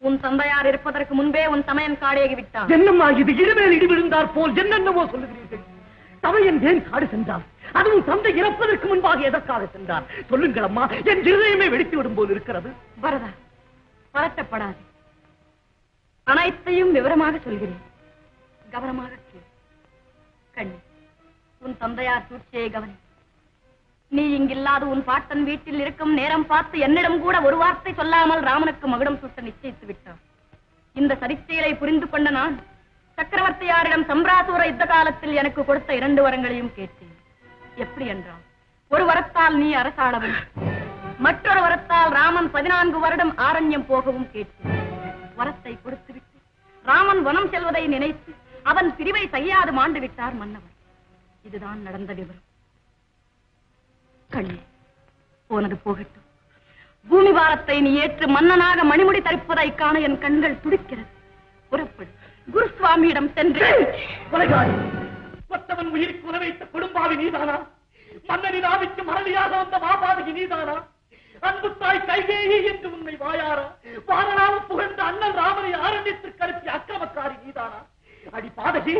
உன் தந்தையார் இருப்பதற்கு முன்பே உன் தமையன் காடேகி விட்டான். என்னம்மா இது? இடுமேல் இடி விழுந்தார் போல் என்னென்னவோ சொல்லுகிறீர்கள். தமையன் ஏன் காடு சென்றார்? அதுவும் தந்தை இறப்பதற்கு முன்பாக எதற்காக சென்றார்? சொல்லுங்கள் அம்மா, என் இருதயமே வெடித்து விடும் போல் இருக்கிறது. பரதா, பதட்டப்படாது. அனைத்தையும் விவரமாக சொல்கிறேன். கவனமாக கேள். கண்ணி, உன் தந்தையார் சூழ்ச்சியை கவனி. நீ இங்கில்லாது உன் பாட்டன் வீட்டில் இருக்கும் நேரம் பார்த்து என்னிடம் கூட ஒரு வார்த்தை சொல்லாமல் ராமனுக்கு மகுடம் சூட்ட நிச்சயித்து விட்டான். இந்த சரித்திரை புரிந்து கொண்ட நான் சக்கரவர்த்தியாரிடம் சம்பிராசூர யுத்த காலத்தில் எனக்கு கொடுத்த 2 வரங்களையும் கேட்டேன். எப்படி என்றால், ஒரு வரத்தால் நீ அரசாளவும், மற்றொரு வரத்தால் ராமன் 14 வருடம் ஆரண்யம் போகவும் கேட்டேன். வரத்தை கொடுத்துவிட்டு ராமன் வனம் செல்வதை நினைத்து அவன் பிரிவை செய்யாது மாண்டு விட்டார் மன்னவர். இதுதான் நடந்த விவரம். கண்ணே, போனது போகட்டும். பூமி பாரத்தை நீ ஏற்று மன்னனாக மணிமுடி தரிப்பதை காண என் கண்கள் துடிக்கிறது. புறப்படு, குருசுவாமியிடம் சென்று. கொத்தவன் உயிருக்கு உணவைத்த கொடும்பாவி நீதானா? மன்னனின் ஆவிக்கு மரளியாக வந்த மாபாதகி நீதானா? அன்பு தாய் கைகேயி என்று உன்னை வாயாரா வாரணாக புகழ்ந்த அண்ணன் ராமனை ஆரண்யத்திற்கு அனுப்பிய அக்கிரமக்காரி நீதானா? அடி பாதகி,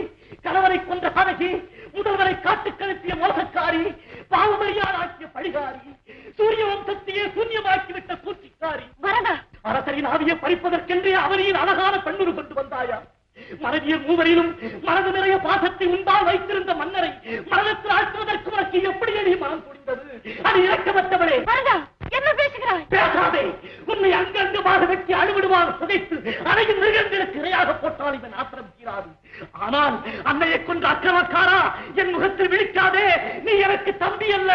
கணவரை கொன்ற பாதகி, முதல்வரை காட்டுக்கழுப்பிய மோசக்காரி, பாவமரியால் ஆக்கிய பழிகாரி, சூரிய வம்சத்தையே சூன்யமாக்கிவிட்ட சூழ்ச்சிக்காரி. அரசரின் ஆவியை பறிப்பதற்கென்றே அவனியின் அழகான பெண்ணுரு கொண்டு வந்தாயா? மனைவியர் மூவரிலும் மனது நிறைய பாசத்தை உண்டால் வைத்திருந்த மன்னரை மனத்தில் ஆழ்த்துவதற்கு உனக்கு எப்படி அடி மனம் துணிந்தது? அது இறக்கமற்றவளே. என்ன பேசுகிறாய்? பேசாதே. உன்னை அங்கங்கமாக வெட்டி அழுவிடுவாக புதைத்து அனைத்து மிருகங்களுக்கு இரையாக போட்டால் இவன் ஆத்திரம் தீராது. ஆனால் அன்னையை கொன்ற அக்கிரமக்காரா, என் முகத்தில் விழிக்காதே. நீ எனக்கு தம்பி அல்ல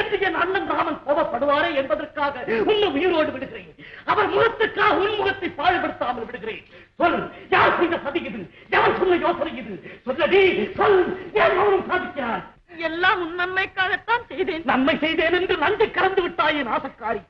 என்று என் அண்ணன் ராமன் கோபப்படுவாரே என்பதற்காக உன்னை உயிரோடு விடுகிறேன். அவர் முகத்துக்காக உன் முகத்தை பாழ்படுத்தாமல் விடுகிறேன். சொல், யார் செய்த சதி இது? யார் சொன்ன யோசனை இது? சொல்லடி, சொல். ஏன் மௌனம் சாதிக்கிறார்? எல்லாம் உன் நன்மைக்காகத்தான் செய்தேன். நன்மை செய்தேன் என்று நன்றி கறந்து விட்டாயே நாசக்காரி.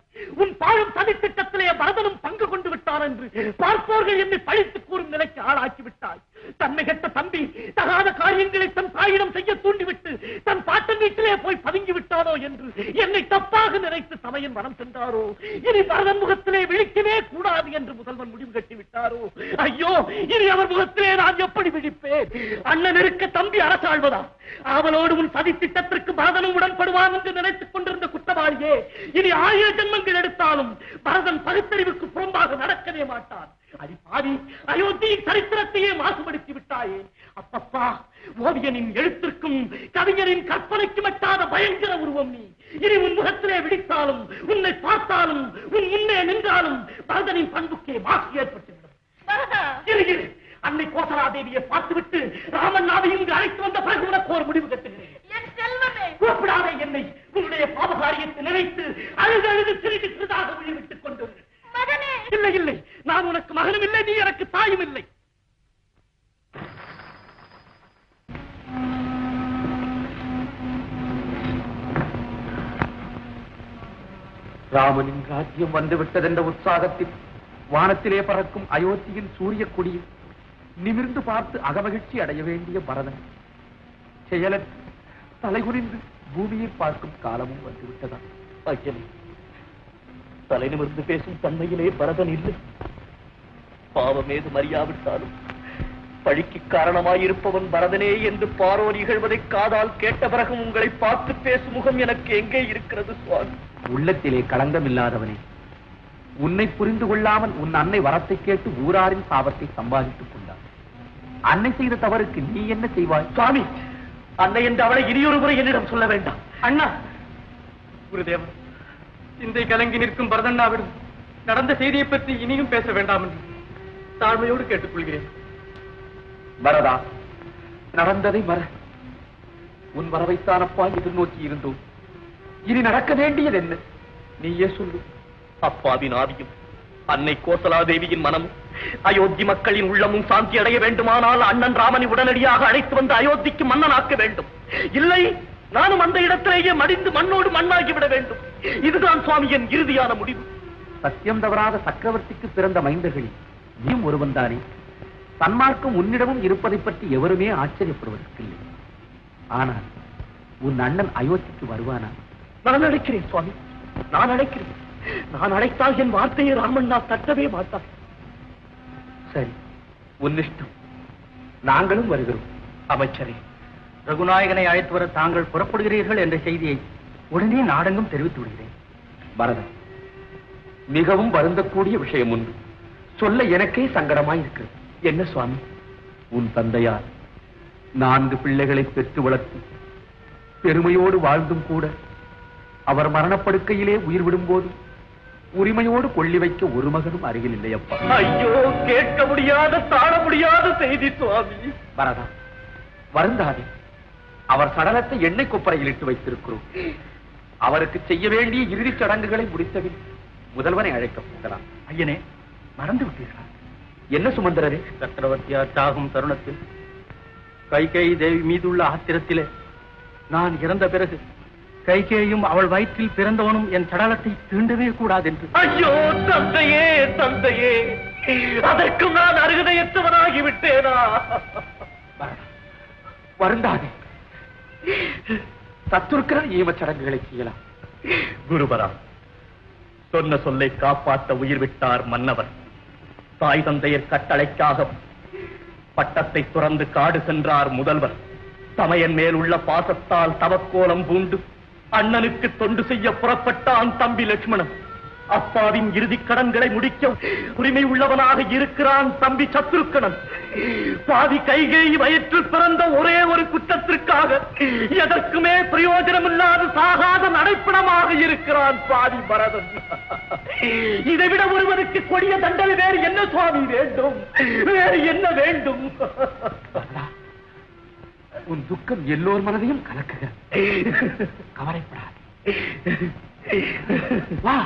உன் பாழும் சதி திட்டத்திலே பரதனும் பங்கு கொண்டு விட்டார் என்று பார்ப்போர்கள் என்னை பழித்து கூறும் நிலைக்கு ஆளாக்கி விட்டாய். தன்மை கெட்ட தம்பி தகாத காரியங்களை தன் தாயிடம் செய்ய தூண்டிவிட்டு தன் பாட்டன் வீட்டிலே போய் பதுங்கி விட்டாரோ என்று என்னை தப்பாக நினைத்து தமையன் வனம் சென்றாரோ? இனி பரதன் முகத்திலே விழிக்கவே கூடாது என்று முதல்வன் முடிவு கட்டி விட்டாரோ? ஐயோ, இனி அவர் முகத்திலே நான் எப்படி விழிப்பேன்? அண்ணன் இருக்க தம்பி அரசாழ்வதா? அவளோடு உன் சதி திட்டத்திற்கு பரதனும் உடன்படுவான் என்று நினைத்துக் கொண்டிருந்த குற்றவாளியே, இனி 1000 ஜென்மங்கள் எடுத்தாலும் பரதன் பகுத்தறிவுக்கு புறம்பாக நடக்கவே மாட்டான். அடி பாவி, அயோத்தியின் சரித்திரத்தையே மாசுபடுத்தி விட்டாயே. அப்பப்பா, ஓவியனின் எழுத்திற்கும் கவிஞரின் கற்பனைக்கும் எட்டாத பயங்கர உருவம் நீ. இனி உன் முகத்திலே விழித்தாலும், உன்னை பார்த்தாலும், உன் முன்னே நின்றாலும் பரதனின் பண்புக்கே மாசு ஏற்பட்டுவிடும். அன்னை கோசலாதேவியை பார்த்துவிட்டு ராமன் நாவை இங்கு அழைத்து வந்த பிறகு உனக்கு ஒரு முடிவு கட்டுகிறேன். கூப்பிடாதே என்னை. உன்னுடைய பாவகாரியத்தை நினைத்து அழுது அழுது திருடி சிறிதாக விழிவிட்டுக் கொண்டு. இல்லை இல்லை, நான் உனக்கு மகனும் இல்லை, நீ எனக்கு தாயும் இல்லை. ராமனின் ராஜ்யம் வந்துவிட்டதென்ற உற்சாகத்தில் வானத்திலே பறக்கும் அயோத்தியின் சூரிய கொடியில் நிமிர்ந்து பார்த்து அகமகிழ்ச்சி அடைய வேண்டிய பரதன் செயலன் தலைகுனிந்து பூமியை பார்க்கும் காலமும் வந்துவிட்டதா? தலை நிமிர்ந்து பேசும் தன்மையிலே பரதன் இல்லை. பாவமேது மறியாவிட்டாலும் பழிக்கு காரணமாயிருப்பவன் பரதனே என்று பாரோர் இகழ்வதை காதால் கேட்ட பிறகும் உங்களை பார்த்து பேசும் முகம் எனக்கு எங்கே இருக்கிறது சுவாமி? உள்ளத்திலே களங்கம் இல்லாதவனே, உன்னை புரிந்து கொள்ளாமல் உன் அன்னை வரத்தை கேட்டு ஊராரின் சாபத்தை சம்பாதித்துக் கொண்டார். அன்னை செய்த தவறுக்கு நீ என்ன செய்வாய்? சுவாமி, அன்னை என்று அவளை இனியொரு முறை என்னிடம் சொல்ல வேண்டாம். அண்ணா, குருதேவன், சிந்தை கலங்கி நிற்கும் பரதண்ணாவிடம் நடந்த செய்தியை பற்றி இனியும் பேச வேண்டாம் என்று தாழ்மையோடு கேட்டுக்கொள்கிறேன். பரதா, நடந்ததை மற. உன் வரவைத்தானப்பா எதிர்நோக்கி இருந்தோம். இனி நடக்க வேண்டியது என்ன? நீயே சொல்லு. அப்பாவின் ஆவியும் அன்னை கோசலாதேவியின் மனமும் அயோத்தி மக்களின் உள்ளமும் சாந்தி அடைய வேண்டுமானால் அண்ணன் ராமனை உடனடியாக அழைத்து வந்து அயோத்திக்கு மன்னனாக்க வேண்டும். இல்லை, நானும் அந்த இடத்திலேயே மடிந்து மண்ணோடு மண்ணாகிவிட வேண்டும். இதுதான் சுவாமி என் இறுதியான முடிவு. சத்தியம் தவறாத சக்கரவர்த்திக்கு பிறந்த மைந்தர்களில் நீயும் ஒருவன் தானே. சன்மார்க்கம் உன்னிடமும் இருப்பதை பற்றி எவருமே ஆச்சரியப்படுவதற்கில்லை. ஆனால் உன் அண்ணன் அயோத்திக்கு வருவானா? நான் அழைக்கிறேன் சுவாமி, நான் அழைக்கிறேன். நான் அழைத்தால் என் வார்த்தையை ராமண்ணா தட்டவே மாட்டார். சரி, உன்னிஷ்டம். நாங்களும் வருகிறோம். அமைச்சரே, ரகுநாயகனை அழைத்து வர தாங்கள் புறப்படுகிறீர்கள் என்ற செய்தியை உடனே நாடெங்கும் தெரிவித்து விடுகிறேன். பரதன், மிகவும் வருந்தக்கூடிய விஷயம் உண்டு. சொல்ல எனக்கே சங்கடமாயிருக்கிறது. என்ன சுவாமி? உன் தந்தையார் 4 பிள்ளைகளை பெற்று வளர்த்து பெருமையோடு வாழ்ந்தும் கூட அவர் மரணப்படுக்கையிலே உயிர் விடும்போது உரிமையோடு கொள்ளி வைக்க ஒரு மகனும் அருகில் இல்லையப்பா. ஐயோ, கேட்க முடியாத, தாழ முடியாத செய்தி சுவாமி. பரதா, வருந்தாதே. அவர் சடலத்தை எண்ணெய் கொப்பரையில் இட்டு வைத்திருக்கிறோம். அவருக்கு செய்ய வேண்டிய இறுதிச் சடங்குகளை முடித்தபின் முதல்வனை அழைக்கப் போகலாம். ஐயனே, மறந்து விட்டீர்களா? என்ன சுமந்திரரே? சக்கரவர்த்தியார் சாகும் தருணத்தில் கைகேயி தேவி மீதுள்ள ஆத்திரத்திலே நான் இறந்த பிறகு கைகேயும் அவள் வயிற்றில் பிறந்தவனும் என் சடலத்தை தீண்டவே கூடாது என்று. ஐயோ தந்தையே, தந்தையே, அதற்கு நான் அருகதையற்றவனாகிவிட்டேனா? வருந்தாதே, சத்துருக்கிற ஈமச் சடங்குகளை செய்யலாம். குருபரா, சொன்ன சொல்லை காப்பாற்ற உயிர் விட்டார் மன்னவர். தாய் தந்தையர் கட்டளைக்காக பட்டத்தை துறந்து காடு சென்றார் முதல்வர். தமையன் மேல் உள்ள பாசத்தால் தவக்கோலம் பூண்டு அண்ணனுக்கு தொண்டு செய்ய புறப்பட்டான் தம்பி லட்சுமணன். அப்பாவின் இறுதி கடன்களை முடிக்க உரிமை உள்ளவனாக இருக்கிறான் தம்பி சத்ருக்கணன். பாதி கைகேயி வயிற்றில் பிறந்த ஒரே ஒரு குற்றத்திற்காக எதற்குமே பிரயோஜனமில்லாத சாகாத நடைப்பிடமாக இருக்கிறான் பாதி பரதன். இதைவிட ஒருவருக்கு கொடிய தண்டனை வேறு என்ன சுவாமி வேண்டும்? வேறு என்ன வேண்டும்? உன் துக்கம் எல்லோர் மனதையும் கலக்குக. கவலைப்படாது. வா.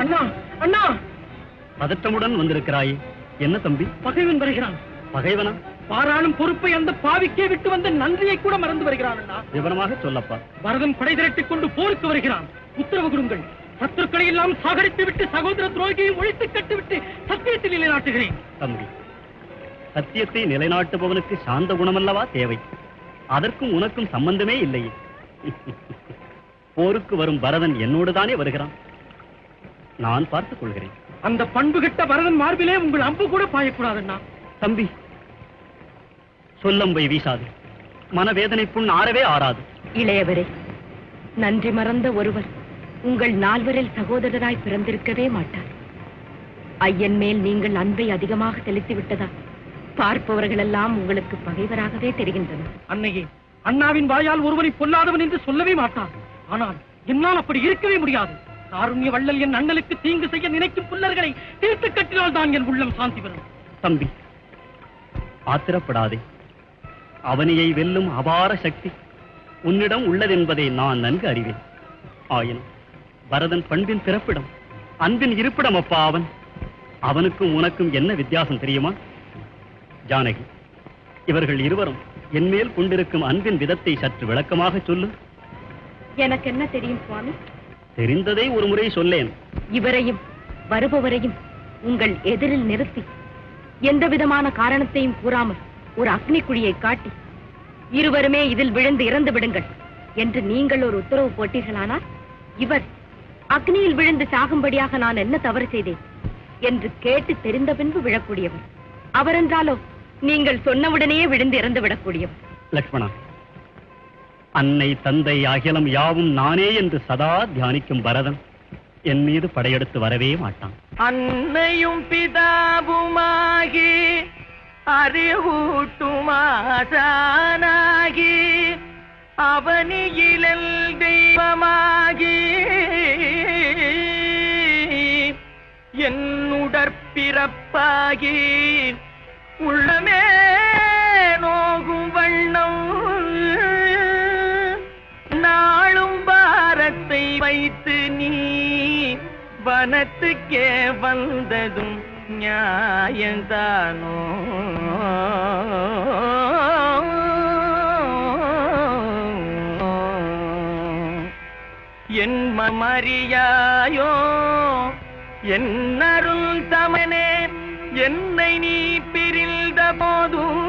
அண்ணா, அண்ணா, பதற்றமுடன் வந்திருக்கிறாயே, என்ன தம்பி? பகைவன் வருகிறான். பகைவனா? பாராளும் பொறுப்பை அந்த பாவிக்கே விட்டு வந்த நன்றியை கூட மறந்து வருகிறான். அண்ணா, விவரமாக சொல்லப்பா. பரதன் படை திரட்டிக் கொண்டு போருக்கு வருகிறான். உத்தரவு கொடுங்கள். சத்துருக்களை எல்லாம் சாகடித்து விட்டு சகோதர துரோகியை ஒழித்து கட்டிவிட்டு சத்தியத்தில் நிலைநாட்டுகிறேன். தம்பி, சத்தியத்தை நிலைநாட்டுபவனுக்கு சாந்த குணமல்லவா தேவை? அதற்கும் உனக்கும் சம்பந்தமே இல்லையே. போருக்கு வரும் பரதன் என்னோடு தானே வருகிறான். நான் பார்த்துக் கொள்கிறேன். அந்த பண்பு கிட்ட பரதன் மார்பிலே உங்கள் அம்பு கூட பாயக்கூடாதுன்னா. தம்பி, சொல்லம்பை வீசாது. மனவேதனை புண் ஆறவே ஆறாது. இளையவரே, நன்றி மறந்த ஒருவர் உங்கள் 4 பேரில் சகோதரராய் பிறந்திருக்கவே மாட்டார். ஐயன் மேல் நீங்கள் அன்பை அதிகமாக செலுத்தி விட்டதா பார்ப்பவர்கள் எல்லாம் உங்களுக்கு பகைவராகவே தெரிகின்றனர். அன்னையே, அண்ணாவின் வாயால் ஒருவனை பொல்லாதவன் என்று சொல்லவே மாட்டார். ஆனால் என்னால் அப்படி இருக்கவே முடியாது. காருண்ய வள்ளல் என் அண்ணனுக்கு தீங்கு செய்ய நினைக்கும் புல்லர்களை தீர்த்து கட்டினால் தான் என் உள்ளம் சாந்தி பெறும். தம்பி, ஆத்திரப்படாதே. அவனியை வெல்லும் அபார சக்தி உன்னிடம் உள்ளதென்பதை நான் நன்கு அறிவேன். ஆயினும் பரதன் பண்பின் பிறப்பிடம், அன்பின் இருப்பிடம் அப்பா அவன். அவனுக்கும் உனக்கும் என்ன வித்தியாசம் தெரியுமா? ஜானகி, இவர்கள் இருவரும் என்மேல் கொண்டிருக்கும் அன்பின் விதத்தை சற்று விளக்கமாக சொல்லு. எனக்கு என்ன தெரியும் சுவாமி? தெரிந்ததை ஒரு முறை சொல்லேன். இவரையும் வருபவரையும் உங்கள் எதிரில் நிறுத்தி எந்த விதமான காரணத்தையும் கூறாமல் ஒரு அக்னி குழியை காட்டி இருவருமே இதில் விழுந்து இறந்து விடுங்கள் என்று நீங்கள் ஒரு உத்தரவு போட்டீர்களானால் இவர் அக்னியில் விழுந்து சாகும்படியாக நான் என்ன தவறு செய்தேன் என்று கேட்டு தெரிந்த பின்பு விழக்கூடியவர். அவரென்றாலோ நீங்கள் சொன்னவுடனேயே விழுந்து இறந்து விடக்கூடியவர். லக்ஷ்மணா, அன்னை தந்தை அகிலம் யாவும் நானே என்று சதா தியானிக்கும் பரதன் என் மீது படையெடுத்து வரவே மாட்டான். அன்னையும் பிதாவுமாகி அறிவூட்டுமாசானாகி அவனியிலல் தெய்வமாகி என்னுடற்பிறப்பாகி உள்ளமே நோகும் வண்ணம் நாளும் பாரத்தை வைத்து நீ வனத்துக்கே வந்ததும் நியாயந்தானோ? என் மரியாயோ என் அருள் தமனே, என்னை நீ பிரிந்த போதும்